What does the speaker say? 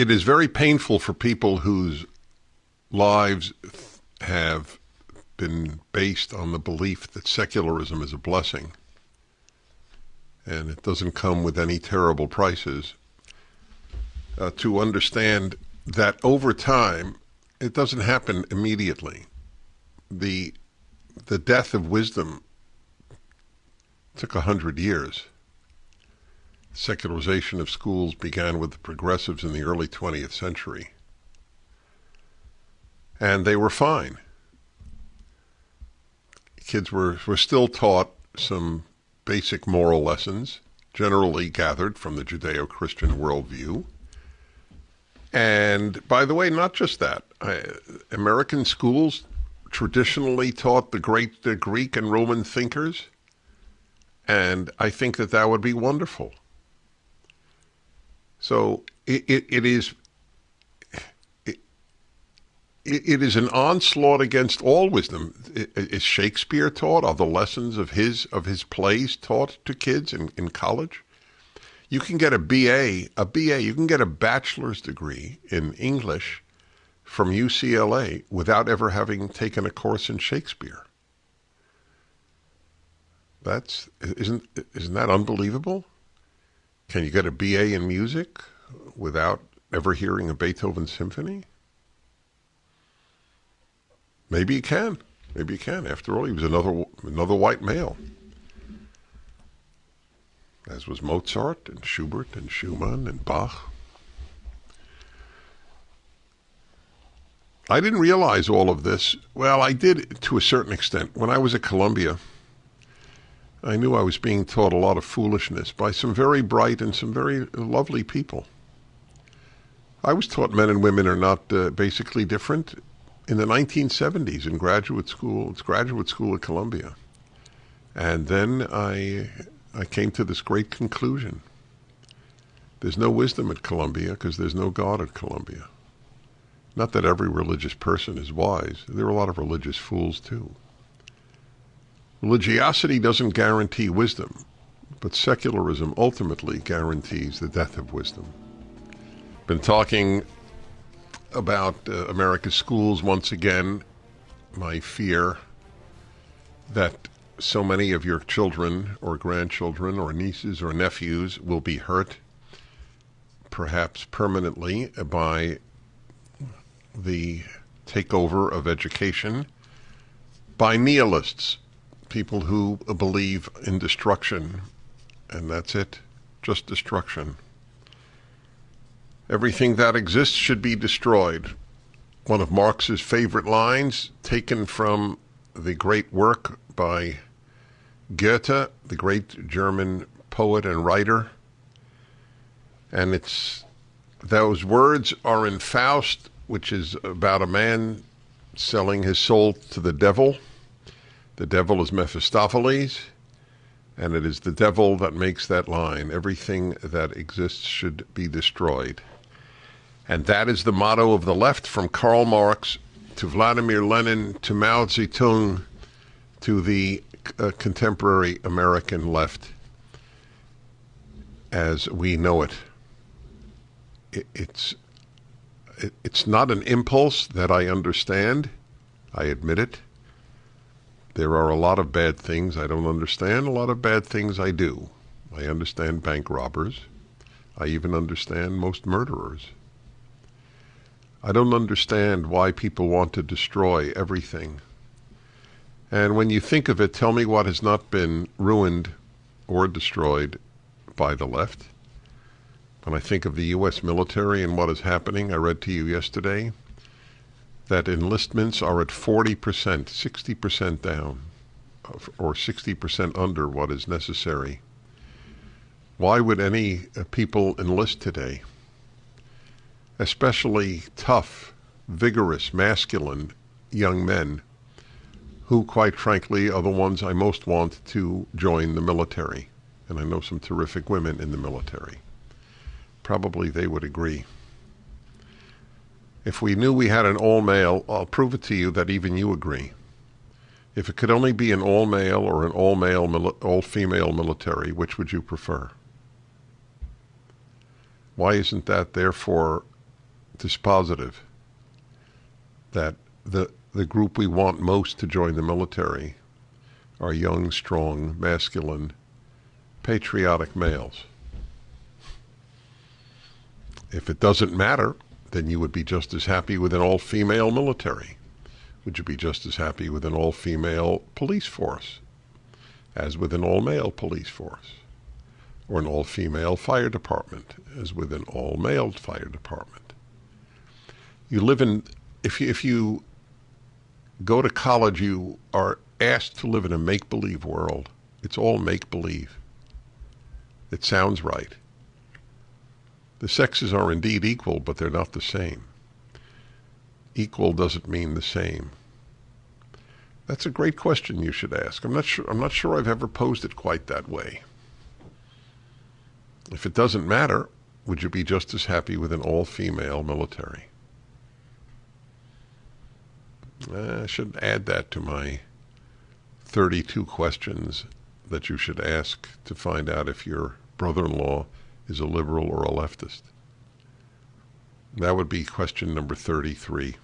It is very painful for people whose lives have been based on the belief that secularism is a blessing and it doesn't come with any terrible prices, to understand that over time, it doesn't happen immediately. The death of wisdom took 100 years. Secularization of schools began with the progressives in the early 20th century. And they were fine. Kids were still taught some basic moral lessons, generally gathered from the Judeo-Christian worldview. And by the way, not just that. American schools traditionally taught the great Greek and Roman thinkers, and I think that would be wonderful. So it is an onslaught against all wisdom. Is Shakespeare taught? Are the lessons of his plays taught to kids in college? You can get you can get a bachelor's degree in English from UCLA without ever having taken a course in Shakespeare. Isn't that unbelievable? Can you get a BA in music without ever hearing a Beethoven symphony? Maybe you can. Maybe you can. After all, he was another white male, as was Mozart and Schubert and Schumann and Bach. I didn't realize all of this. Well, I did to a certain extent. When I was at Columbia, I knew I was being taught a lot of foolishness by some very bright and some very lovely people. I was taught men and women are not basically different in the 1970s in graduate school. It's graduate school at Columbia. And then I came to this great conclusion. There's no wisdom at Columbia because there's no God at Columbia. Not that every religious person is wise. There are a lot of religious fools too. Religiosity doesn't guarantee wisdom, but secularism ultimately guarantees the death of wisdom. Been talking about America's schools once again. My fear that so many of your children or grandchildren or nieces or nephews will be hurt, perhaps permanently, by the takeover of education by nihilists. People who believe in destruction, and that's it, just destruction. Everything that exists should be destroyed. One of Marx's favorite lines, taken from the great work by Goethe, the great German poet and writer. And those words are in Faust, which is about a man selling his soul to the devil. The devil is Mephistopheles, and it is the devil that makes that line. Everything that exists should be destroyed. And that is the motto of the left, from Karl Marx to Vladimir Lenin to Mao Zedong to the contemporary American left as we know it. It's not an impulse that I understand. I admit it. There are a lot of bad things I don't understand, a lot of bad things I do. I understand bank robbers. I even understand most murderers. I don't understand why people want to destroy everything. And when you think of it, tell me what has not been ruined or destroyed by the left. When I think of the U.S. military and what is happening, I read to you yesterday that enlistments are at 40%, 60% down, or 60% under what is necessary. Why would any people enlist today? Especially tough, vigorous, masculine young men who, quite frankly, are the ones I most want to join the military. And I know some terrific women in the military. Probably they would agree. If we knew we had an all-male, I'll prove it to you that even you agree. If it could only be an all-male or an all-female military, which would you prefer? Why isn't that, therefore, dispositive that the group we want most to join the military are young, strong, masculine, patriotic males. If it doesn't matter, then you would be just as happy with an all-female military. Would you be just as happy with an all-female police force as with an all-male police force? Or an all-female fire department as with an all-male fire department? You live in, if you go to college, you are asked to live in a make-believe world. It's all make-believe. It sounds right. The sexes are indeed equal, but they're not the same. Equal doesn't mean the same. That's a great question you should ask. I'm not sure I've ever posed it quite that way. If it doesn't matter, would you be just as happy with an all-female military? I should add that to my 32 questions that you should ask to find out if your brother-in-law is a liberal or a leftist. That would be question number 33.